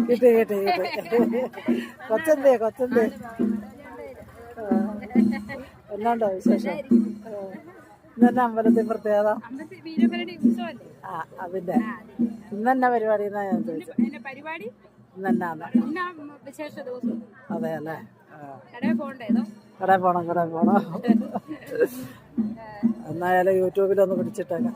കിട്ടി കിട്ടി കിട്ടി. കൊച്ചന്തേ എന്നാണ്ടോ വിശേഷം? ഇന്നെന്നാ അമ്പലത്തിൽ പ്രത്യേകത? ആ അതിന്റെ ഇന്നെന്നാ പരിപാടി എന്നാ ഞാൻ ചോദിച്ചത്. ഇന്നെന്നാന്ന്? അതെ അല്ലേ? കടയിൽ പോണം. എന്നായാലും യൂട്യൂബിലൊന്ന് പിടിച്ചിട്ടേക്കാം.